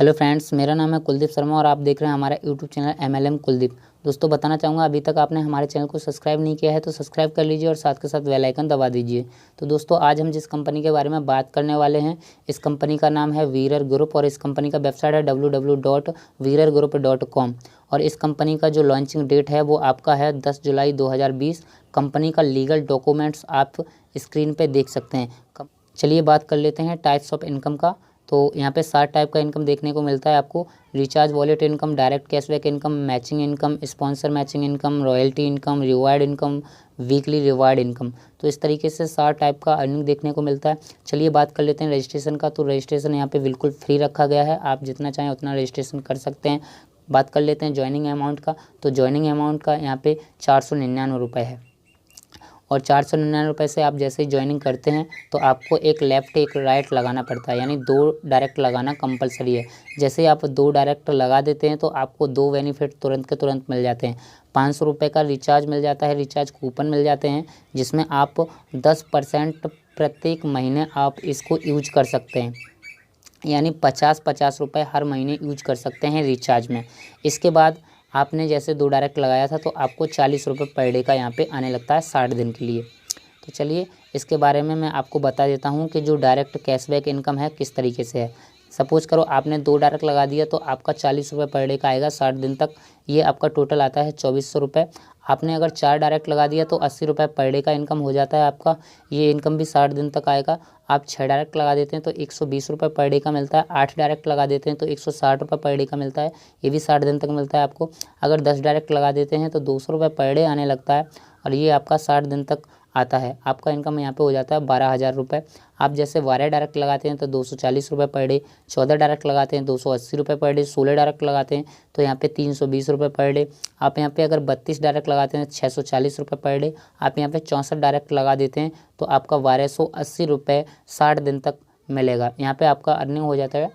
Hello friends, मेरा नाम है कुलदीप शर्मा और आप देख रहे हैं हमारा यूट्यूब चैनल MLM कुलदीप। दोस्तों बताना चाहूँगा, अभी तक आपने हमारे चैनल को सब्सक्राइब नहीं किया है तो सब्सक्राइब कर लीजिए और साथ के साथ बेल आइकन दबा दीजिए। तो दोस्तों आज हम जिस कंपनी के बारे में बात करने वाले हैं, इस कंपनी का नाम है वीरर ग्रुप और इस कंपनी का वेबसाइट है www.virargroup.com। और इस कंपनी का जो लॉन्चिंग डेट है वो आपका है 10 जुलाई 2020। कंपनी का लीगल डॉक्यूमेंट्स आप स्क्रीन पर देख सकते हैं। चलिए बात कर लेते हैं टाइप्स ऑफ इनकम का। तो यहाँ पे 7 टाइप का इनकम देखने को मिलता है आपको। Recharge wallet income, direct cashback income, matching income, sponsor matching income, royalty income, reward income, weekly reward income. तो इस तरीके से 7 टाइप का अर्निंग देखने को मिलता है। चलिए बात कर लेते हैं रजिस्ट्रेशन का। तो रजिस्ट्रेशन यहाँ पे बिल्कुल फ्री रखा गया है, आप जितना चाहें उतना रजिस्ट्रेशन कर सकते हैं। बात कर लेते हैं ज्वाइनिंग अमाउंट का। तो ज्वाइनिंग अमाउंट का यहाँ पे 499 रुपये है और 499 रुपये से आप जैसे ही ज्वाइनिंग करते हैं तो आपको एक लेफ़्ट एक राइट लगाना पड़ता है, यानी 2 डायरेक्ट लगाना कंपलसरी है। जैसे ही आप 2 डायरेक्ट लगा देते हैं तो आपको 2 बेनिफिट तुरंत के तुरंत मिल जाते हैं। 500 रुपये का रिचार्ज मिल जाता है, रिचार्ज कूपन मिल जाते हैं जिसमें आप 10% प्रत्येक महीने आप इसको यूज कर सकते हैं, यानी 50-50 रुपये हर महीने यूज कर सकते हैं रिचार्ज में। इसके बाद आपने जैसे 2 डायरेक्ट लगाया था तो आपको 40 रुपये पर डे का यहाँ पे आने लगता है 60 दिन के लिए। तो चलिए इसके बारे में मैं आपको बता देता हूँ कि जो डायरेक्ट कैशबैक इनकम है किस तरीके से है। सपोज़ करो आपने 2 डायरेक्ट लगा दिया तो आपका 40 रुपये पर डे का आएगा 60 दिन तक। ये आपका टोटल आता है 2400 रुपये। आपने अगर 4 डायरेक्ट लगा दिया तो 80 रुपये पर डे का इनकम हो जाता है आपका। ये इनकम भी 60 दिन तक आएगा। आप 6 डायरेक्ट लगा देते हैं तो 120 रुपये पर डे का मिलता है। 8 डायरेक्ट लगा देते हैं तो 160 रुपये पर डे का मिलता है, ये भी 60 दिन तक मिलता है आपको। अगर 10 डायरेक्ट लगा देते हैं तो 200 रुपये पर डे आने लगता है और ये आपका 60 दिन तक आता है। आपका इनकम यहाँ पे हो जाता है 12,000 रुपये। आप जैसे 12 डायरेक्ट लगाते हैं तो 240 रुपये पर डे, 14 डायरेक्ट लगाते हैं 280 रुपये पर डे, 16 डायरेक्ट लगाते हैं तो यहाँ पे 320 रुपये पर डे। आप यहाँ पे अगर 32 डायरेक्ट लगाते हैं 640 रुपये पर डे। आप यहाँ पे 64 डायरेक्ट लगा देते हैं तो आपका 1280 रुपये 60 दिन तक मिलेगा। यहाँ पे आपका अर्निंग हो जाता है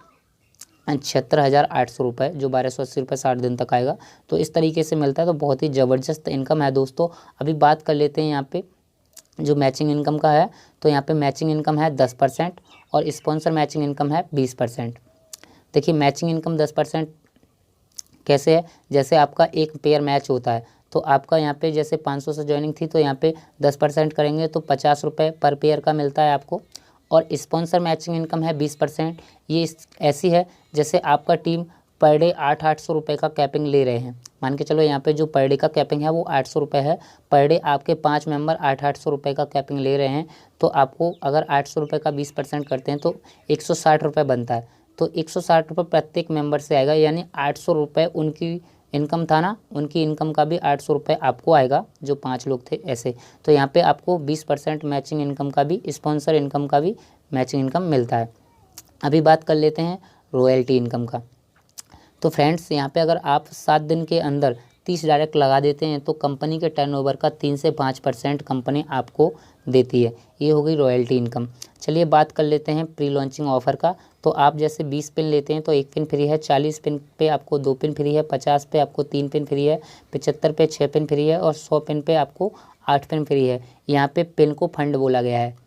76,800 रुपये, जो 1280 रुपये 60 दिन तक आएगा। तो इस तरीके से मिलता है, तो बहुत ही ज़बरदस्त इनकम है दोस्तों। अभी बात कर लेते हैं यहाँ पे जो मैचिंग इनकम का है। तो यहाँ पे मैचिंग इनकम है 10% और स्पॉन्सर मैचिंग इनकम है 20%। देखिए मैचिंग इनकम 10% कैसे है, जैसे आपका एक पेयर मैच होता है तो आपका यहाँ पे जैसे 500 से ज्वाइनिंग थी तो यहाँ पे 10% करेंगे तो 50 रुपये पर पेयर का मिलता है आपको। और स्पॉन्सर मैचिंग इनकम है 20%। ये ऐसी है जैसे आपका टीम पर डे 800 रुपये का कैपिंग ले रहे हैं। मान के चलो यहाँ पे जो पर डे का कैपिंग है वो 800 रुपये है। पर डे आपके 5 मेंबर 800 रुपये का कैपिंग ले रहे हैं तो आपको अगर 800 रुपये का 20% करते हैं तो 160 रुपये बनता है। तो 160 रुपये प्रत्येक मेंबर से आएगा, यानी 800 रुपये उनकी इनकम था ना, उनकी इनकम का भी 800 रुपये आपको आएगा, जो 5 लोग थे ऐसे। तो यहाँ पे आपको 20% मैचिंग इनकम का भी, स्पॉन्सर इनकम का भी मैचिंग इनकम मिलता है। अभी बात कर लेते हैं रॉयल्टी इनकम का। तो फ्रेंड्स यहाँ पे अगर आप 7 दिन के अंदर 30 डायरेक्ट लगा देते हैं तो कंपनी के टर्नओवर का 3 से 5% कंपनी आपको देती है। ये हो गई रॉयल्टी इनकम। चलिए बात कर लेते हैं प्री लॉन्चिंग ऑफ़र का। तो आप जैसे 20 पिन लेते हैं तो 1 पिन फ्री है, 40 पिन पे आपको 2 पिन फ्री है, 50 पे आपको 3 पिन फ्री है, 75 पे 6 पिन फ्री है और 100 पिन पे आपको 8 पिन फ्री है। यहाँ पे पिन को फंड बोला गया है।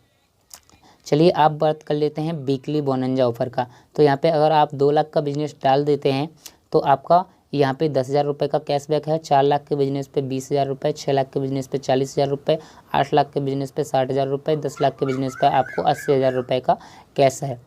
चलिए आप बात कर लेते हैं वीकली बोनंजा ऑफ़र का। तो यहाँ पे अगर आप 2 लाख का बिजनेस डाल देते हैं तो आपका यहाँ पे 10,000 रुपये का कैशबैक है। 4 लाख के बिजनेस पे 20,000 रुपये, 6 लाख के बिजनेस पे 40,000 रुपये, 8 लाख के बिजनेस पे 60,000 रुपये, 10 लाख के बिजनेस पे आपको 80,000 रुपये का कैश है।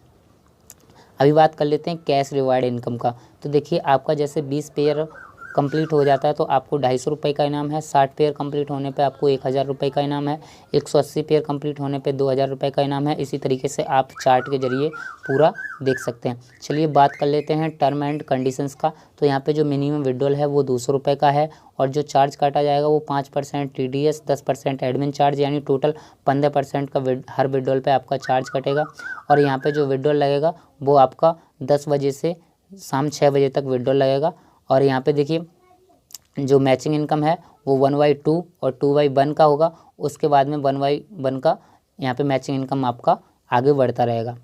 अभी बात कर लेते हैं कैश रिवार्ड इनकम का। तो देखिए आपका जैसे 20 पेयर कंप्लीट हो जाता है तो आपको 250 रुपये का इनाम है। 60 पेयर कंप्लीट होने पे आपको 1,000 रुपये का इनाम है। 180 पेयर कंप्लीट होने पे 2,000 रुपये का इनाम है। इसी तरीके से आप चार्ट के जरिए पूरा देख सकते हैं। चलिए बात कर लेते हैं टर्म एंड कंडीशंस का। तो यहाँ पे जो मिनिमम विड्रॉल है वो 200 रुपये का है और जो चार्ज काटा जाएगा वो 5% TDS, 10% एडमिन चार्ज, यानी टोटल 15% का हर विड्रॉल पे आपका चार्ज कटेगा। और यहाँ पे जो विड्रॉल लगेगा वो आपका 10 बजे से शाम 6 बजे तक विड्रॉल लगेगा। और यहाँ पे देखिए जो मैचिंग इनकम है वो 1/2 और 2/1 का होगा। उसके बाद में 1/1 का यहाँ पे मैचिंग इनकम आपका आगे बढ़ता रहेगा।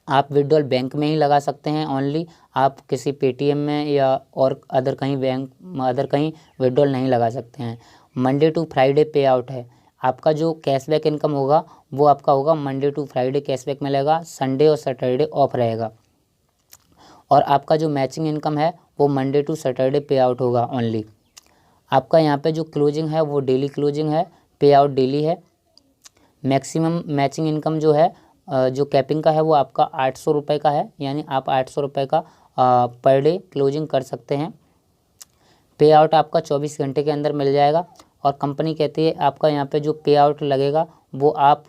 आप विड्रॉल बैंक में ही लगा सकते हैं ओनली, आप किसी पेटीएम में या और अदर कहीं विड्रॉल नहीं लगा सकते हैं। मंडे टू फ्राइडे पे आउट है। आपका जो कैशबैक इनकम होगा वो आपका होगा मंडे टू फ्राइडे कैशबैक मिलेगा, संडे और सैटरडे ऑफ रहेगा। और आपका जो मैचिंग इनकम है वो मंडे टू सैटरडे पे आउट होगा ओनली। आपका यहाँ पे जो क्लोजिंग है वो डेली क्लोजिंग है, पे आउट डेली है। मैक्सिमम मैचिंग इनकम जो है जो कैपिंग का है वो आपका 800 रुपये का है, यानी आप 800 रुपये का पर डे क्लोजिंग कर सकते हैं। पे आउट आपका 24 घंटे के अंदर मिल जाएगा। और कंपनी कहती है आपका यहाँ पे जो पे आउट लगेगा वो आप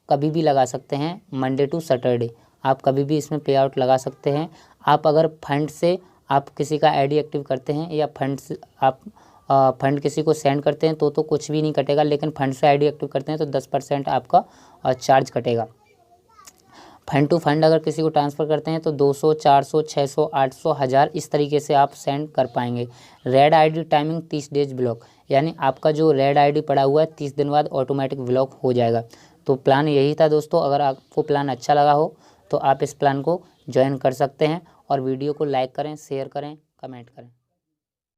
कभी भी लगा सकते हैं, मंडे टू सैटरडे आप कभी भी इसमें पे आउट लगा सकते हैं। आप अगर फंड से आप किसी का आईडी एक्टिव करते हैं या फंड से आप फंड किसी को सेंड करते हैं तो कुछ भी नहीं कटेगा, लेकिन फंड से आईडी एक्टिव करते हैं तो 10% आपका चार्ज कटेगा। फंड टू फंड अगर किसी को ट्रांसफ़र करते हैं तो 200, 400, 600, 800, 1000 इस तरीके से आप सेंड कर पाएंगे। Red ID timing 30 days block, यानी आपका जो रेड आईडी पड़ा हुआ है 30 दिन बाद ऑटोमेटिक ब्लॉक हो जाएगा। तो प्लान यही था दोस्तों। अगर आपको प्लान अच्छा लगा हो तो आप इस प्लान को ज्वाइन कर सकते हैं और वीडियो को लाइक करें, शेयर करें, कमेंट करें।